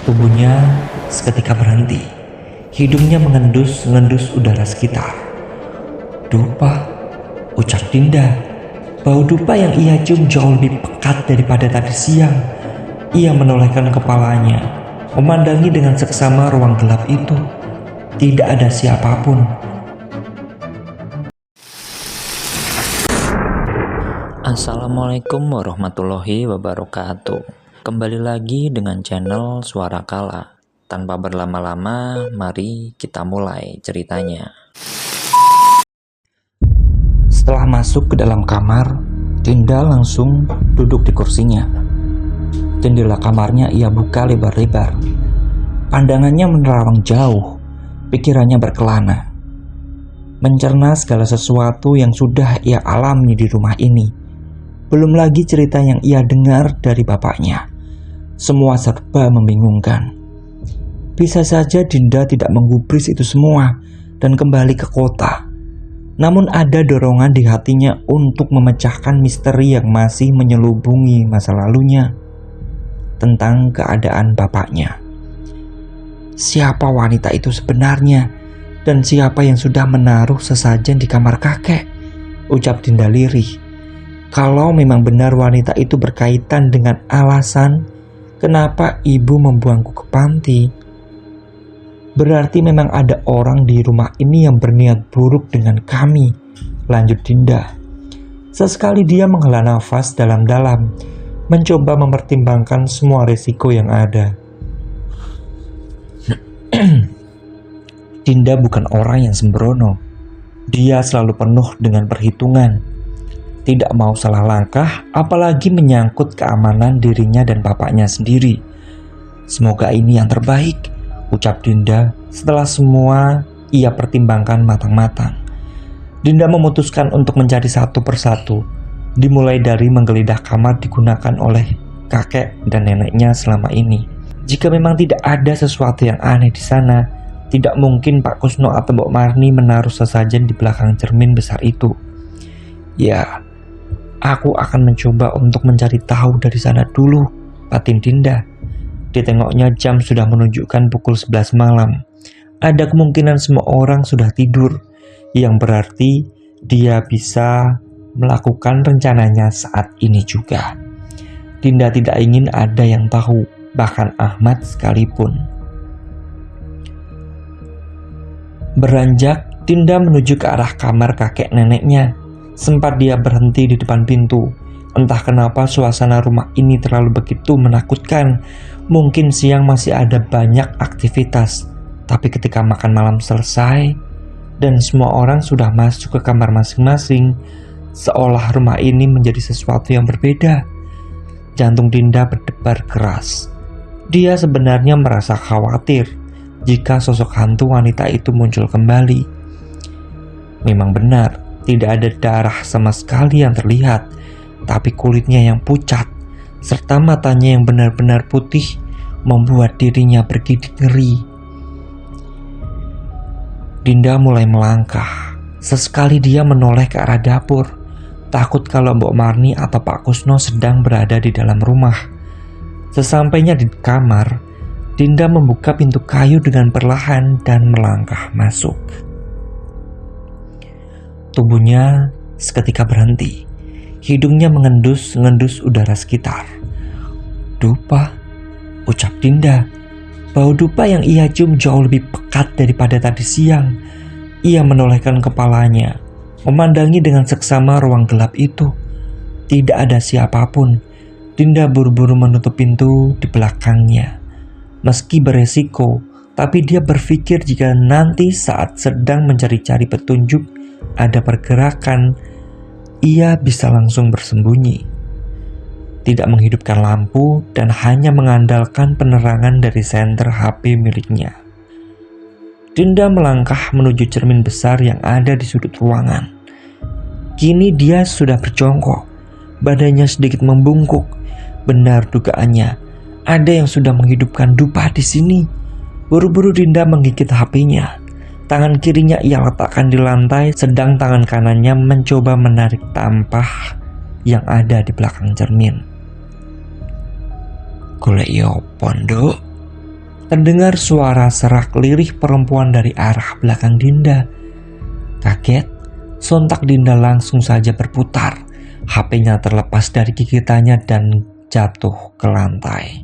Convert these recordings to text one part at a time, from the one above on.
Tubuhnya seketika berhenti. Hidungnya mengendus-ngendus udara sekitar. "Dupa," ucap Dinda. Bau dupa yang ia cium jauh lebih pekat daripada tadi siang. Ia menolehkan kepalanya, memandangi dengan seksama ruang gelap itu. Tidak ada siapapun. Assalamualaikum warahmatullahi wabarakatuh. Kembali lagi dengan channel Suara Kala. Tanpa berlama-lama, mari kita mulai ceritanya. Setelah masuk ke dalam kamar, Dinda langsung duduk di kursinya. Jendela kamarnya ia buka lebar-lebar. Pandangannya menerawang jauh, pikirannya berkelana. Mencerna segala sesuatu yang sudah ia alami di rumah ini. Belum lagi cerita yang ia dengar dari bapaknya. Semua serba membingungkan. Bisa saja Dinda tidak menggubris itu semua dan kembali ke kota. Namun ada dorongan di hatinya untuk memecahkan misteri yang masih menyelubungi masa lalunya tentang keadaan bapaknya. Siapa wanita itu sebenarnya? Dan siapa yang sudah menaruh sesajen di kamar kakek? Ucap Dinda lirih. Kalau memang benar wanita itu berkaitan dengan alasan kenapa ibu membuangku ke panti, berarti memang ada orang di rumah ini yang berniat buruk dengan kami, lanjut Dinda. Sesekali dia menghela nafas dalam-dalam, mencoba mempertimbangkan semua risiko yang ada. Dinda bukan orang yang sembrono. Dia selalu penuh dengan perhitungan. Tidak mau salah langkah, apalagi menyangkut keamanan dirinya dan bapaknya sendiri. Semoga ini yang terbaik, ucap Dinda setelah semua ia pertimbangkan matang-matang. Dinda memutuskan untuk mencari satu persatu, dimulai dari menggeledah kamar digunakan oleh kakek dan neneknya selama ini. Jika memang tidak ada sesuatu yang aneh di sana, tidak mungkin Pak Kusno atau Mbok Marni menaruh sesajen di belakang cermin besar itu. Ya, aku akan mencoba untuk mencari tahu dari sana dulu, batin Dinda. Ditengoknya jam sudah menunjukkan pukul 11 malam. Ada kemungkinan semua orang sudah tidur, yang berarti dia bisa melakukan rencananya saat ini juga. Dinda tidak ingin ada yang tahu, bahkan Ahmad sekalipun. Beranjak, Dinda menuju ke arah kamar kakek neneknya. Sempat dia berhenti di depan pintu. Entah kenapa suasana rumah ini terlalu begitu menakutkan. Mungkin siang masih ada banyak aktivitas, tapi ketika makan malam selesai dan semua orang sudah masuk ke kamar masing-masing, seolah rumah ini menjadi sesuatu yang berbeda. Jantung Dinda berdebar keras. Dia sebenarnya merasa khawatir jika sosok hantu wanita itu muncul kembali. Memang benar, tidak ada darah sama sekali yang terlihat, tapi kulitnya yang pucat serta matanya yang benar-benar putih membuat dirinya bergidik ngeri. Dinda mulai melangkah. Sesekali dia menoleh ke arah dapur, takut kalau Mbok Marni atau Pak Kusno sedang berada di dalam rumah. Sesampainya di kamar, Dinda membuka pintu kayu dengan perlahan dan melangkah masuk. Tubuhnya seketika berhenti. Hidungnya mengendus-ngendus udara sekitar. "Dupa," ucap Dinda. Bau dupa yang ia cium jauh lebih pekat daripada tadi siang. Ia menolehkan kepalanya, memandangi dengan seksama ruang gelap itu. Tidak ada siapapun. Dinda buru-buru menutup pintu di belakangnya. Meski beresiko, tapi dia berpikir jika nanti saat sedang mencari-cari petunjuk ada pergerakan, ia bisa langsung bersembunyi. Tidak menghidupkan lampu dan hanya mengandalkan penerangan dari senter HP miliknya. Dinda melangkah menuju cermin besar yang ada di sudut ruangan. Kini dia sudah berjongkok, badannya sedikit membungkuk. Benar dugaannya, ada yang sudah menghidupkan dupa di sini. Buru-buru Dinda menggigit HP-nya. Tangan kirinya ia letakkan di lantai, sedang tangan kanannya mencoba menarik tampah yang ada di belakang cermin. "Golek yo pondok," terdengar suara serak lirih perempuan dari arah belakang Dinda. Kaget, sontak Dinda langsung saja berputar. HP-nya terlepas dari gigitannya dan jatuh ke lantai.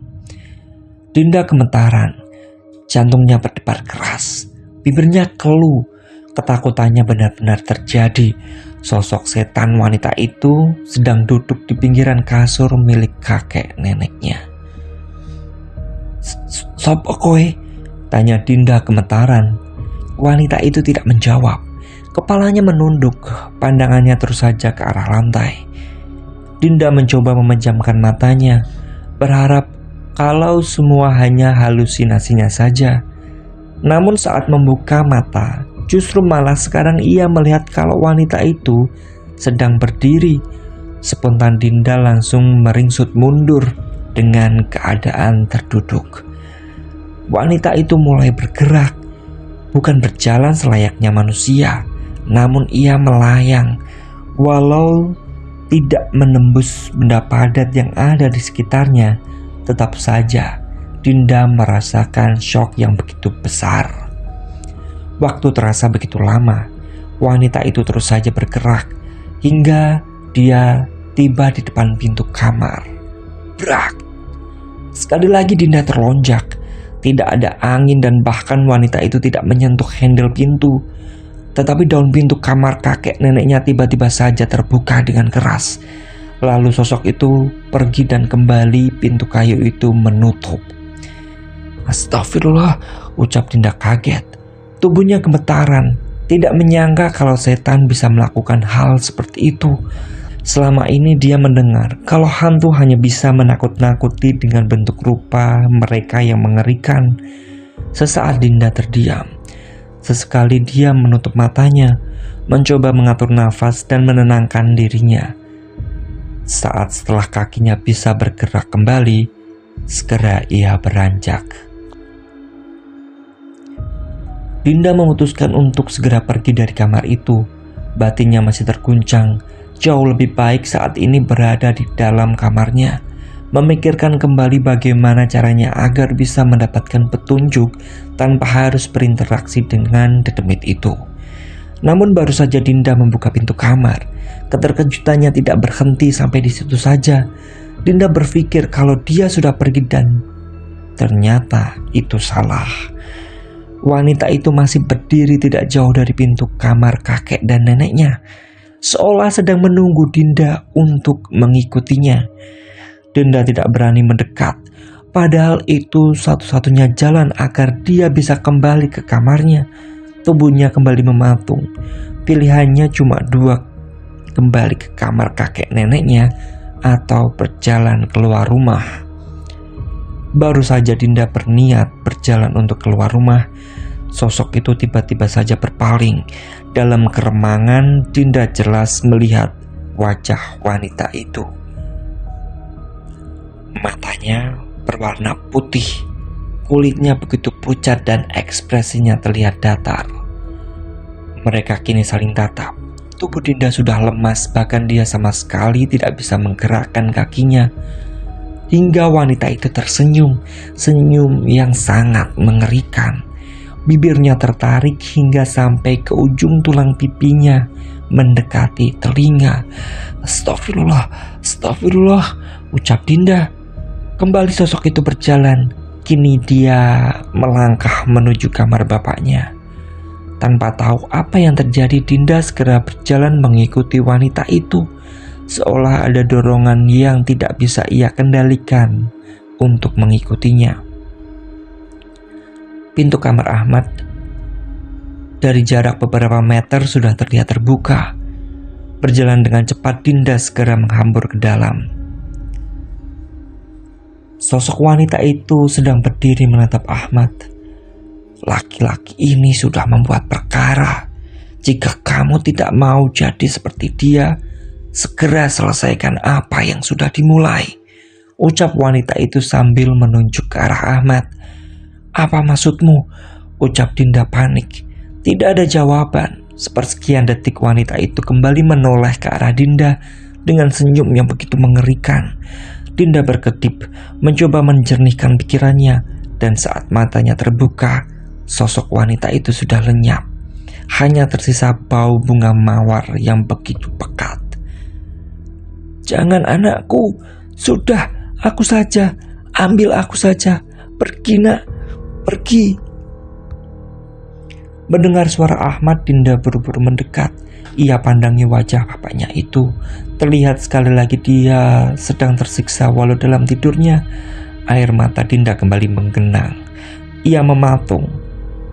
Dinda gemetaran, jantungnya berdebar keras, bibirnya keluh. Ketakutannya benar-benar terjadi. Sosok setan wanita itu sedang duduk di pinggiran kasur milik kakek neneknya. "Sopo kowe?" tanya Dinda gemetaran. Wanita itu tidak menjawab. Kepalanya menunduk, pandangannya terus saja ke arah lantai. Dinda mencoba memejamkan matanya, berharap kalau semua hanya halusinasinya saja. Namun saat membuka mata, justru malah sekarang ia melihat kalau wanita itu sedang berdiri. Spontan Dinda langsung meringsut mundur dengan keadaan terduduk. Wanita itu mulai bergerak, bukan berjalan selayaknya manusia, namun ia melayang. Walau tidak menembus benda padat yang ada di sekitarnya, tetap saja Dinda merasakan shock yang begitu besar. Waktu terasa begitu lama. Wanita itu terus saja bergerak hingga dia tiba di depan pintu kamar. Brak! Sekali lagi Dinda terlonjak. Tidak ada angin dan bahkan wanita itu tidak menyentuh handle pintu. Tetapi daun pintu kamar kakek neneknya tiba-tiba saja terbuka dengan keras. Lalu sosok itu pergi dan kembali pintu kayu itu menutup. "Astagfirullah," ucap Dinda kaget. Tubuhnya gemetaran, tidak menyangka kalau setan bisa melakukan hal seperti itu. Selama ini dia mendengar kalau hantu hanya bisa menakut-nakuti dengan bentuk rupa mereka yang mengerikan. Sesaat Dinda terdiam. Sesekali dia menutup matanya, mencoba mengatur nafas dan menenangkan dirinya. Saat setelah kakinya bisa bergerak kembali, segera ia beranjak. Dinda memutuskan untuk segera pergi dari kamar itu. Batinnya masih terguncang. Jauh lebih baik saat ini berada di dalam kamarnya, memikirkan kembali bagaimana caranya agar bisa mendapatkan petunjuk tanpa harus berinteraksi dengan dedemit itu. Namun baru saja Dinda membuka pintu kamar, keterkejutannya tidak berhenti sampai di situ saja. Dinda berpikir kalau dia sudah pergi dan ternyata itu salah. Wanita itu masih berdiri tidak jauh dari pintu kamar kakek dan neneknya, seolah sedang menunggu Dinda untuk mengikutinya. Dinda tidak berani mendekat, padahal itu satu-satunya jalan agar dia bisa kembali ke kamarnya. Tubuhnya kembali mematung. Pilihannya cuma dua, kembali ke kamar kakek neneknya atau berjalan keluar rumah. Baru saja Dinda berniat berjalan untuk keluar rumah, sosok itu tiba-tiba saja berpaling. Dalam keremangan, Dinda jelas melihat wajah wanita itu. Matanya berwarna putih, kulitnya begitu pucat dan ekspresinya terlihat datar. Mereka kini saling tatap. Tubuh Dinda sudah lemas, bahkan dia sama sekali tidak bisa menggerakkan kakinya. Hingga wanita itu tersenyum, senyum yang sangat mengerikan. Bibirnya tertarik hingga sampai ke ujung tulang pipinya, mendekati telinga. Astagfirullah, astagfirullah, ucap Dinda. Kembali sosok itu berjalan. Kini dia melangkah menuju kamar bapaknya. Tanpa tahu apa yang terjadi, Dinda segera berjalan mengikuti wanita itu, seolah ada dorongan yang tidak bisa ia kendalikan untuk mengikutinya. Pintu kamar Ahmad dari jarak beberapa meter sudah terlihat terbuka. Berjalan dengan cepat, Dinda segera menghambur ke dalam. Sosok wanita itu sedang berdiri menatap Ahmad. Laki-laki ini sudah membuat perkara. Jika kamu tidak mau jadi seperti dia, segera selesaikan apa yang sudah dimulai, ucap wanita itu sambil menunjuk ke arah Ahmad. Apa maksudmu? Ucap Dinda panik. Tidak ada jawaban. Sepersekian detik wanita itu kembali menoleh ke arah Dinda dengan senyum yang begitu mengerikan. Dinda berkedip, mencoba menjernihkan pikirannya. Dan saat matanya terbuka, sosok wanita itu sudah lenyap. Hanya tersisa bau bunga mawar yang begitu pekat. "Jangan anakku, sudah, aku saja, ambil aku saja, pergi nak, pergi." Mendengar suara Ahmad, Dinda buru-buru mendekat. Ia pandangi wajah bapaknya itu. Terlihat sekali lagi dia sedang tersiksa walau dalam tidurnya. Air mata Dinda kembali menggenang. Ia mematung.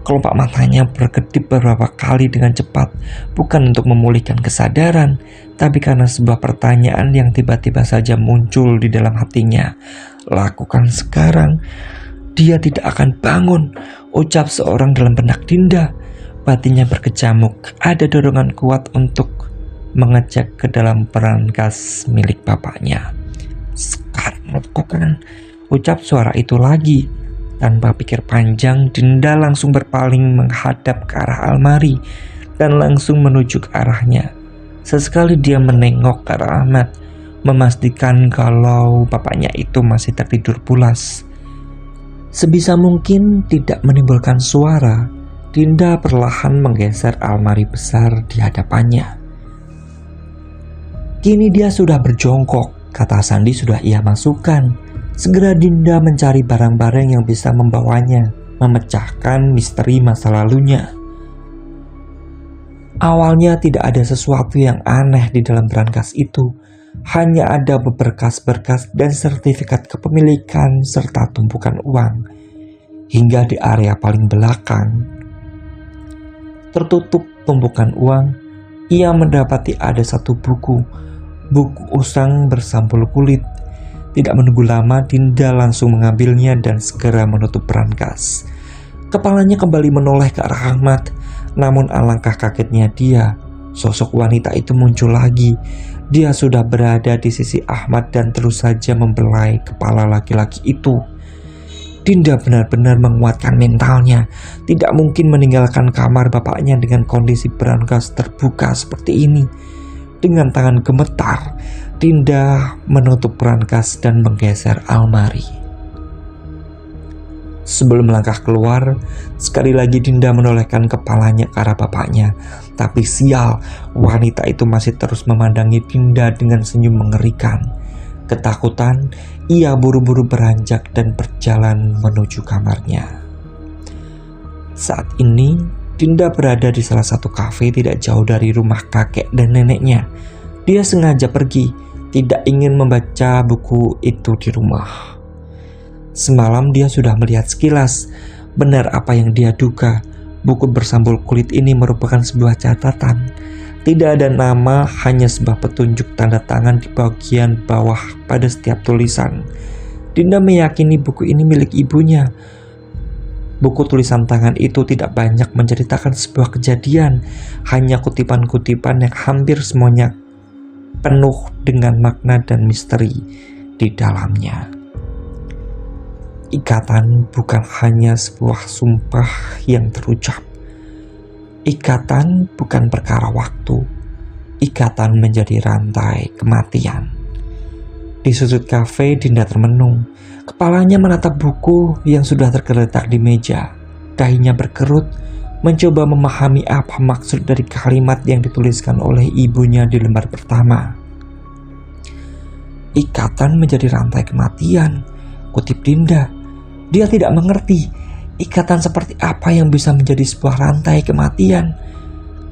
Kelopak matanya berkedip beberapa kali dengan cepat, bukan untuk memulihkan kesadaran, tapi karena sebuah pertanyaan yang tiba-tiba saja muncul di dalam hatinya. "Lakukan sekarang, dia tidak akan bangun," ucap seorang dalam benak Dinda. Batinnya berkecamuk, ada dorongan kuat untuk mengecek ke dalam perangkas milik bapaknya. "Sekarang lakukan," ucap suara itu lagi. Tanpa pikir panjang, Dinda langsung berpaling menghadap ke arah almari dan langsung menuju ke arahnya. Sesekali dia menengok ke arah Ahmad, memastikan kalau bapaknya itu masih tertidur pulas. Sebisa mungkin tidak menimbulkan suara, Dinda perlahan menggeser almari besar di hadapannya. Kini dia sudah berjongkok, kata sandi sudah ia masukkan. Segera Dinda mencari barang-barang yang bisa membawanya, memecahkan misteri masa lalunya. Awalnya tidak ada sesuatu yang aneh di dalam berangkas itu. Hanya ada berkas-berkas dan sertifikat kepemilikan serta tumpukan uang. Hingga di area paling belakang, tertutup tumpukan uang, ia mendapati ada satu buku usang bersampul kulit. Tidak menunggu lama, Dinda langsung mengambilnya dan segera menutup berangkas. Kepalanya kembali menoleh ke arah Ahmad, namun alangkah kagetnya dia, sosok wanita itu muncul lagi. Dia sudah berada di sisi Ahmad dan terus saja membelai kepala laki-laki itu. Dinda benar-benar menguatkan mentalnya. Tidak mungkin meninggalkan kamar bapaknya dengan kondisi berangkas terbuka seperti ini. Dengan tangan gemetar, Dinda menutup berangkas dan menggeser almari. Sebelum melangkah keluar, sekali lagi Dinda menolehkan kepalanya ke arah bapaknya. Tapi sial, wanita itu masih terus memandangi Dinda dengan senyum mengerikan. Ketakutan, ia buru-buru beranjak dan berjalan menuju kamarnya. Saat ini, Dinda berada di salah satu kafe tidak jauh dari rumah kakek dan neneknya. Dia sengaja pergi, tidak ingin membaca buku itu di rumah. Semalam dia sudah melihat sekilas, benar apa yang dia duga. Buku bersambul kulit ini merupakan sebuah catatan. Tidak ada nama, hanya sebuah petunjuk tanda tangan di bagian bawah pada setiap tulisan. Dinda meyakini buku ini milik ibunya. Buku tulisan tangan itu tidak banyak menceritakan sebuah kejadian, hanya kutipan-kutipan yang hampir semuanya penuh dengan makna dan misteri di dalamnya. Ikatan bukan hanya sebuah sumpah yang terucap. Ikatan bukan perkara waktu. Ikatan menjadi rantai kematian. Di sudut kafe, Dinda termenung. Kepalanya menatap buku yang sudah tergeletak di meja. Dahinya berkerut, mencoba memahami apa maksud dari kalimat yang dituliskan oleh ibunya di lembar pertama. Ikatan menjadi rantai kematian, kutip Dinda. Dia tidak mengerti ikatan seperti apa yang bisa menjadi sebuah rantai kematian.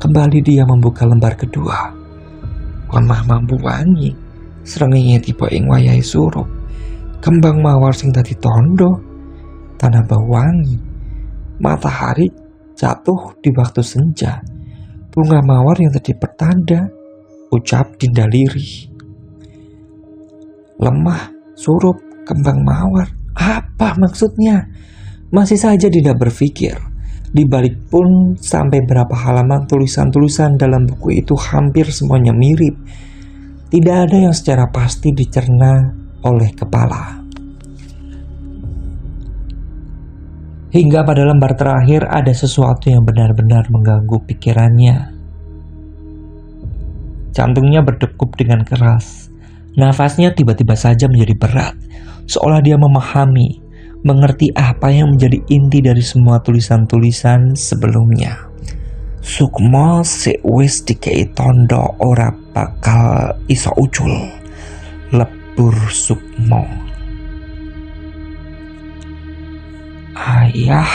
Kembali dia membuka lembar kedua. Lemah mampu wangi, srengenge tiba ing wayahe surup. Kembang mawar sing dadi tondo, tanah bau wangi. Matahari jatuh di waktu senja. Bunga mawar yang tadi pertanda, ucap Dinda lirih. Lemah, surup, kembang mawar. Apa maksudnya? Masih saja Dinda berpikir. Di balik pun sampai berapa halaman tulisan-tulisan dalam buku itu hampir semuanya mirip. Tidak ada yang secara pasti dicerna oleh kepala. Hingga pada lembar terakhir ada sesuatu yang benar-benar mengganggu pikirannya. Jantungnya berdegup dengan keras. Nafasnya tiba-tiba saja menjadi berat, seolah dia memahami mengerti apa yang menjadi inti dari semua tulisan-tulisan sebelumnya. Sukmo sik wis dikei tondo ora bakal iso ucul. Lebur Sukmo. Ayah,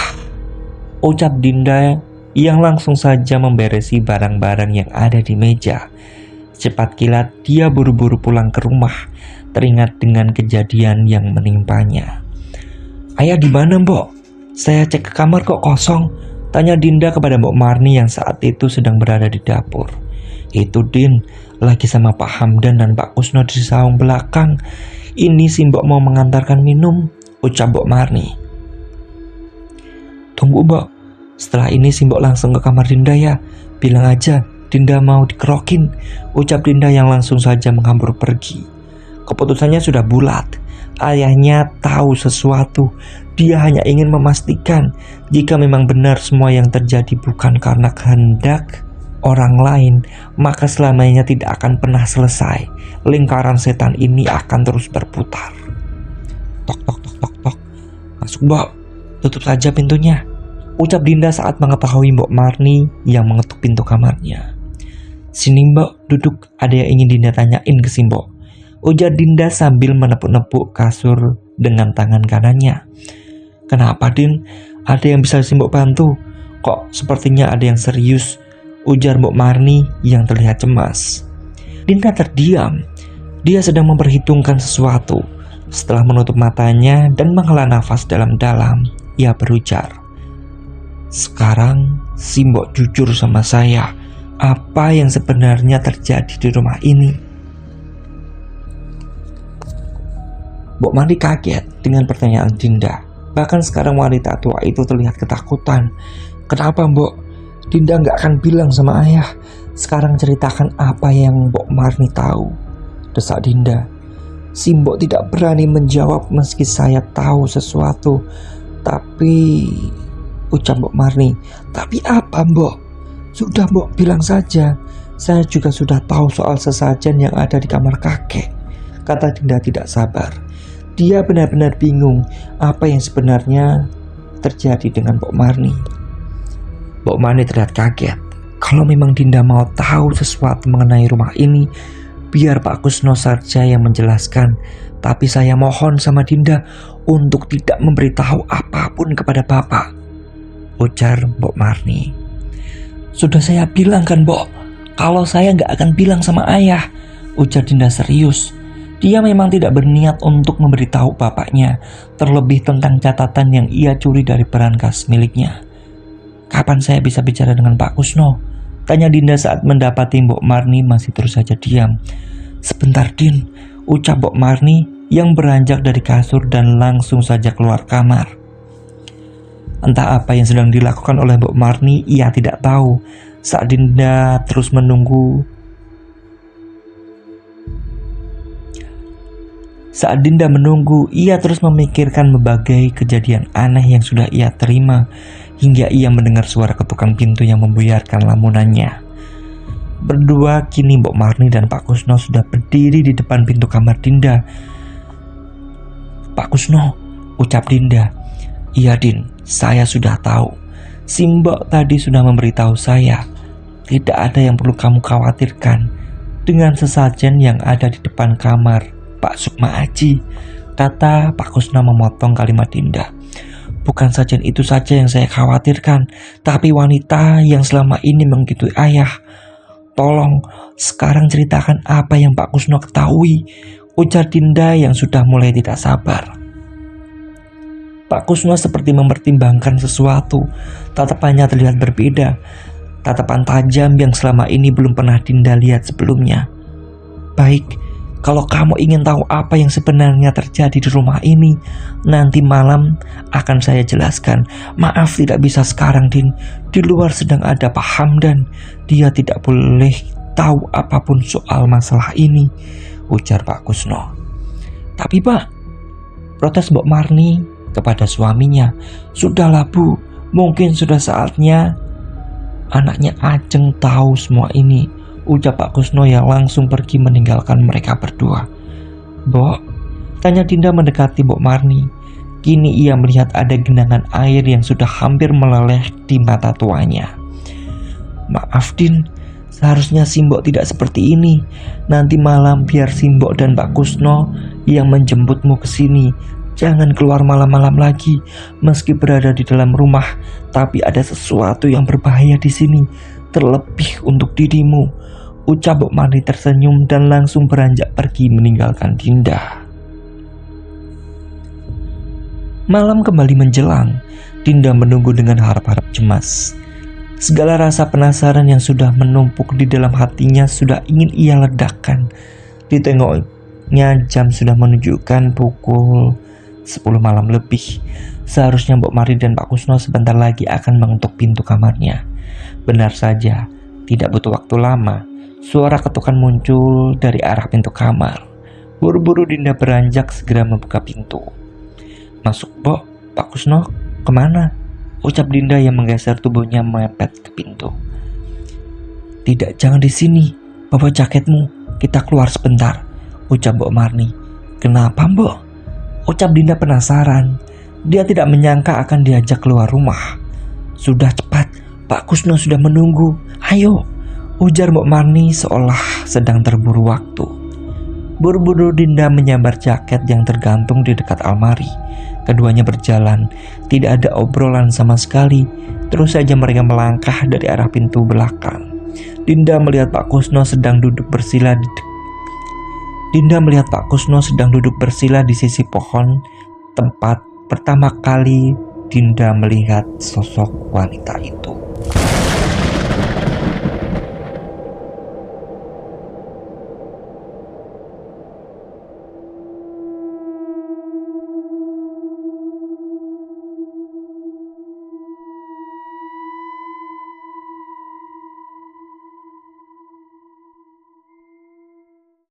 ucap Dinda yang langsung saja memberesi barang-barang yang ada di meja. Cepat kilat dia buru-buru pulang ke rumah, teringat dengan kejadian yang menimpanya. Ayah di mana, Mbok? Saya cek ke kamar kok kosong, tanya Dinda kepada Mbok Marni yang saat itu sedang berada di dapur. Itu Din, lagi sama Pak Hamdan dan Pak Kusno di saung belakang. Ini si Mbok mau mengantarkan minum, ucap Mbok Marni. Tunggu Mbok, setelah ini si Mbok langsung ke kamar Dinda ya. Bilang aja Dinda mau dikerokin, ucap Dinda yang langsung saja menghambur pergi. Keputusannya sudah bulat. Ayahnya tahu sesuatu. Dia hanya ingin memastikan jika memang benar semua yang terjadi bukan karena kehendak orang lain, maka selamanya tidak akan pernah selesai. Lingkaran setan ini akan terus berputar. Tok tok tok tok tok. Masuk Mbok, tutup saja pintunya, ucap Dinda saat mengetahui Mbok Marni yang mengetuk pintu kamarnya. Sini Mbok, duduk, ada yang ingin Dinda tanyain ke si Mbok, ujar Dinda sambil menepuk-nepuk kasur dengan tangan kanannya. Kenapa Din? Ada yang bisa si Mbok bantu? Kok sepertinya ada yang serius, ujar Mbok Marni yang terlihat cemas. Dinda terdiam. Dia sedang memperhitungkan sesuatu. Setelah menutup matanya dan menghela nafas dalam-dalam, ia berujar, sekarang si Mbok jujur sama saya, apa yang sebenarnya terjadi di rumah ini? Mbok Marni kaget dengan pertanyaan Dinda. Bahkan sekarang wanita tua itu terlihat ketakutan. Kenapa Mbok? Dinda nggak akan bilang sama ayah. Sekarang ceritakan apa yang Mbok Marni tahu, desak Dinda. Si Mbok tidak berani menjawab meski saya tahu sesuatu. Tapi, ucap Mbok Marni, tapi apa Mbok? Sudah Mbok bilang saja. Saya juga sudah tahu soal sesajen yang ada di kamar kakek, kata Dinda tidak sabar. Dia benar-benar bingung apa yang sebenarnya terjadi dengan Mbok Marni. Mbok Marni terlihat kaget. Kalau memang Dinda mau tahu sesuatu mengenai rumah ini, biar Pak Kusno saja yang menjelaskan. Tapi saya mohon sama Dinda untuk tidak memberitahu apapun kepada Bapak, ujar Mbok Marni. Sudah saya bilang kan Mbok, kalau saya nggak akan bilang sama ayah, ujar Dinda serius. Dia memang tidak berniat untuk memberitahu bapaknya, terlebih tentang catatan yang ia curi dari berangkas miliknya. Kapan saya bisa bicara dengan Pak Kusno? Tanya Dinda saat mendapati Mbok Marni masih terus saja diam. Sebentar Din, ucap Mbok Marni yang beranjak dari kasur dan langsung saja keluar kamar. Entah apa yang sedang dilakukan oleh Mbok Marni, ia tidak tahu. Saat Dinda terus menunggu, ia terus memikirkan berbagai kejadian aneh yang sudah ia terima, hingga ia mendengar suara ketukan pintu yang membuyarkan lamunannya. Berdua kini Mbok Marni dan Pak Kusno sudah berdiri di depan pintu kamar Dinda. Pak Kusno, ucap Dinda. Iya Din, saya sudah tahu. Si Mbok tadi sudah memberitahu saya. Tidak ada yang perlu kamu khawatirkan dengan sesajen yang ada di depan kamar Pak Sukma Aji, kata Pak Kusno memotong kalimat Dinda. Bukan sajen itu saja yang saya khawatirkan, tapi wanita yang selama ini menggitui ayah. Tolong sekarang ceritakan apa yang Pak Kusno ketahui, ujar Dinda yang sudah mulai tidak sabar. Pak Kusno seperti mempertimbangkan sesuatu. Tatapannya terlihat berbeda. Tatapan tajam yang selama ini belum pernah Dinda lihat sebelumnya. Baik, kalau kamu ingin tahu apa yang sebenarnya terjadi di rumah ini, nanti malam akan saya jelaskan. Maaf tidak bisa sekarang Din. Di luar sedang ada Pak Hamdan. Dia tidak boleh tahu apapun soal masalah ini, ujar Pak Kusno. Tapi Pak, protes Mbok Marni kepada suaminya. Sudahlah Bu, mungkin sudah saatnya anaknya Ajeng tahu semua ini, ucap Pak Kusno yang langsung pergi meninggalkan mereka berdua. Mbok, tanya Dinda mendekati Mbok Marni. Kini ia melihat ada genangan air yang sudah hampir meleleh di mata tuanya. "Maaf Din, seharusnya Simbok tidak seperti ini. Nanti malam biar Simbok dan Pak Kusno yang menjemputmu ke sini. Jangan keluar malam-malam lagi. Meski berada di dalam rumah, tapi ada sesuatu yang berbahaya di sini, terlebih untuk dirimu," ucap Mbok Marni tersenyum dan langsung beranjak pergi meninggalkan Dinda. Malam kembali menjelang. Dinda menunggu dengan harap-harap cemas. Segala rasa penasaran yang sudah menumpuk di dalam hatinya sudah ingin ia ledakkan. Ditengoknya jam sudah menunjukkan pukul 10 malam lebih. Seharusnya Mbok Marni dan Pak Kusno sebentar lagi akan mengetuk pintu kamarnya. Benar saja, tidak butuh waktu lama. Suara ketukan muncul dari arah pintu kamar. Buru-buru Dinda beranjak segera membuka pintu. "Masuk, Mbok. Pak Kusno, kemana?" ucap Dinda yang menggeser tubuhnya mepet ke pintu. "Tidak, jangan di sini. Bawa jaketmu. Kita keluar sebentar," ucap Mbok Marni. "Kenapa, Mbok?" ucap Dinda penasaran. Dia tidak menyangka akan diajak keluar rumah. "Sudah, cepat. Pak Kusno sudah menunggu. Ayo," ujar Mbok Marni seolah sedang terburu waktu. Buru-buru Dinda menyambar jaket yang tergantung di dekat almari. Keduanya berjalan, tidak ada obrolan sama sekali. Terus saja mereka melangkah dari arah pintu belakang. Dinda melihat Pak Kusno sedang duduk bersila di sisi pohon, tempat pertama kali Dinda melihat sosok wanita itu.